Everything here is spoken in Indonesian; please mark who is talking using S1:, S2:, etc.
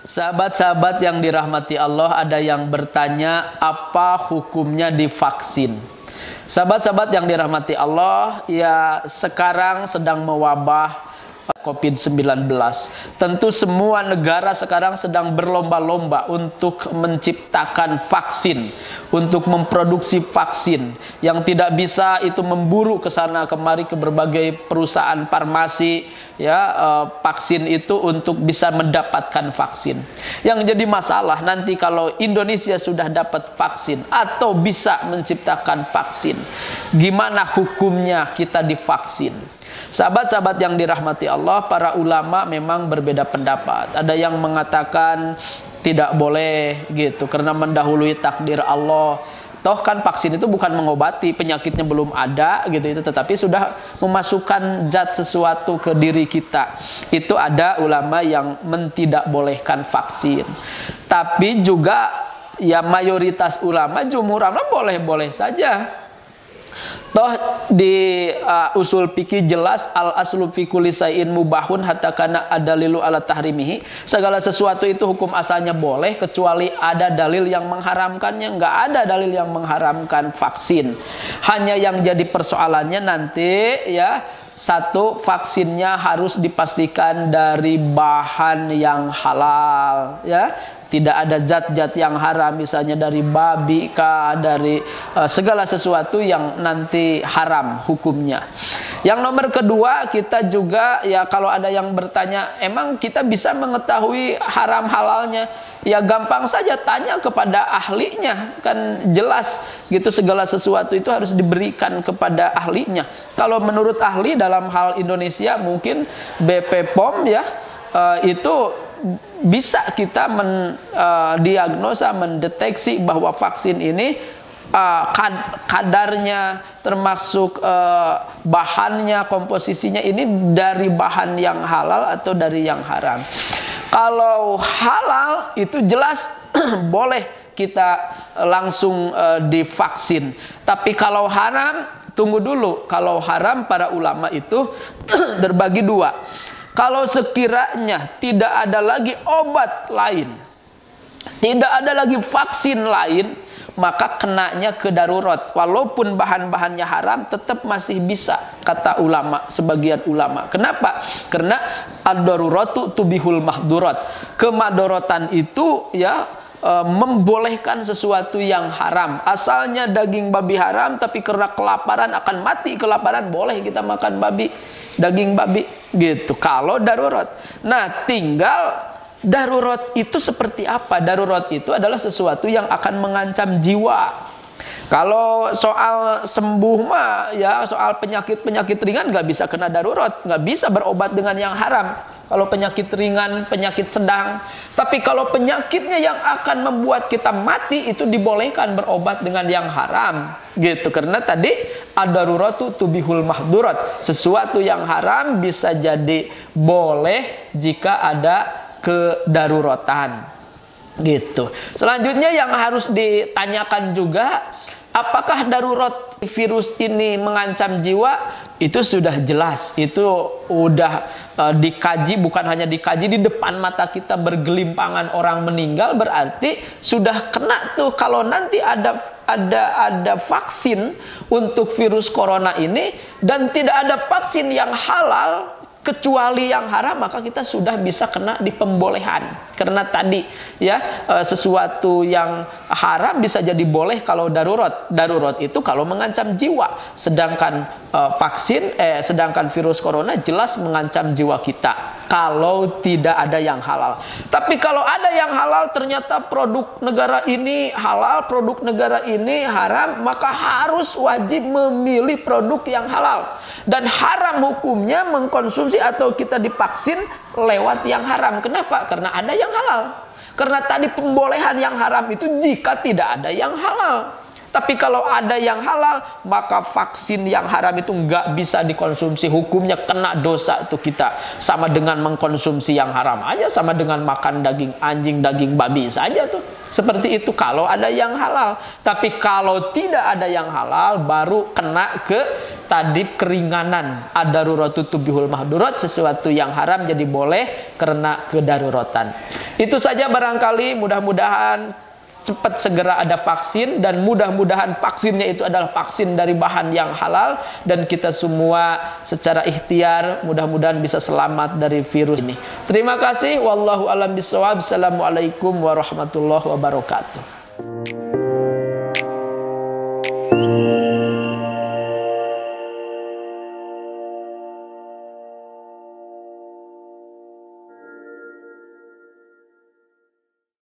S1: Sahabat-sahabat yang dirahmati Allah, ada yang bertanya apa hukumnya divaksin. Sahabat-sahabat yang dirahmati Allah, ya sekarang sedang mewabah COVID-19. Tentu semua negara sekarang sedang berlomba-lomba untuk menciptakan vaksin, untuk memproduksi vaksin. Yang tidak bisa itu memburu ke sana kemari ke berbagai perusahaan farmasi, ya, vaksin itu untuk bisa mendapatkan vaksin. Yang jadi masalah nanti kalau Indonesia sudah dapat vaksin atau bisa menciptakan vaksin, gimana hukumnya kita divaksin? Sahabat-sahabat yang dirahmati Allah, para ulama memang berbeda pendapat. Ada yang mengatakan tidak boleh gitu karena mendahului takdir Allah. Toh kan vaksin itu bukan mengobati, penyakitnya belum ada gitu itu, tetapi sudah memasukkan zat sesuatu ke diri kita. Itu ada ulama yang tidak bolehkan vaksin. Tapi juga ya mayoritas ulama, jumhur ulama boleh-boleh saja. Toh di usul fikih jelas al aslu fi kulli syai'in mubahun hatta kana adalilu ala tahrimihi. Segala sesuatu itu hukum asalnya boleh kecuali ada dalil yang mengharamkannya. Enggak ada dalil yang mengharamkan vaksin. Hanya yang jadi persoalannya nanti ya, satu, vaksinnya harus dipastikan dari bahan yang halal, ya. Tidak ada zat-zat yang haram, misalnya dari babi kah, dari segala sesuatu yang nanti haram hukumnya. Yang nomor kedua, kita juga ya kalau ada yang bertanya, emang kita bisa mengetahui haram halalnya? Ya gampang saja, tanya kepada ahlinya, kan jelas gitu, segala sesuatu itu harus diberikan kepada ahlinya. Kalau menurut ahli dalam hal Indonesia mungkin BP POM ya, itu bisa kita mendiagnosa, mendeteksi bahwa vaksin ini kadarnya termasuk bahannya, komposisinya ini dari bahan yang halal atau dari yang haram. Kalau halal itu jelas boleh kita langsung divaksin. Tapi kalau haram, tunggu dulu. Kalau haram, para ulama itu terbagi dua. Kalau sekiranya tidak ada lagi obat lain, tidak ada lagi vaksin lain, maka kenanya ke darurat. Walaupun bahan-bahannya haram, tetap masih bisa, kata ulama, sebagian ulama. Kenapa? Karena ad-daruratu tubihul mahdurat. Kemadorotan itu ya membolehkan sesuatu yang haram. Asalnya daging babi haram, tapi karena kelaparan akan mati kelaparan, boleh kita makan babi, daging babi gitu. Kalau darurat. Nah, tinggal darurat itu seperti apa? Darurat itu adalah sesuatu yang akan mengancam jiwa. Kalau soal sembuh mah ya, soal penyakit-penyakit ringan nggak bisa kena darurat, nggak bisa berobat dengan yang haram. Kalau penyakit ringan, penyakit sedang. Tapi kalau penyakitnya yang akan membuat kita mati, itu dibolehkan berobat dengan yang haram gitu. Karena tadi ad-daruratu tubihul mahdurat. Sesuatu yang haram bisa jadi boleh jika ada kedaruratan gitu. Selanjutnya yang harus ditanyakan juga, apakah darurat virus ini mengancam jiwa? Itu sudah jelas, itu udah dikaji, bukan hanya dikaji, di depan mata kita bergelimpangan orang meninggal, berarti sudah kena tuh. Kalau nanti ada vaksin untuk virus corona ini dan tidak ada vaksin yang halal kecuali yang haram, maka kita sudah bisa kena di pembolehan. Karena tadi ya, sesuatu yang haram bisa jadi boleh kalau darurat. Darurat itu kalau mengancam jiwa. Sedangkan sedangkan virus corona jelas mengancam jiwa kita kalau tidak ada yang halal. Tapi kalau ada yang halal, ternyata produk negara ini halal, produk negara ini haram, maka harus wajib memilih produk yang halal. Dan haram hukumnya mengkonsumsi atau kita divaksin lewat yang haram. Kenapa? Karena ada yang halal. Karena tadi pembolehan yang haram itu jika tidak ada yang halal. Tapi kalau ada yang halal, maka vaksin yang haram itu nggak bisa dikonsumsi. Hukumnya kena dosa itu kita. Sama dengan mengkonsumsi yang haram aja, sama dengan makan daging anjing, daging babi saja tuh. Seperti itu kalau ada yang halal. Tapi kalau tidak ada yang halal, baru kena ke tadi keringanan. Ad-daruratu tubihul mahdurat, sesuatu yang haram jadi boleh karena kedaruratan. Itu saja barangkali, mudah-mudahan cepat segera ada vaksin, dan mudah-mudahan vaksinnya itu adalah vaksin dari bahan yang halal, dan kita semua secara ikhtiar mudah-mudahan bisa selamat dari virus ini. Terima kasih. Wallahu a'lam bishawab. Assalamualaikum warahmatullahi wabarakatuh.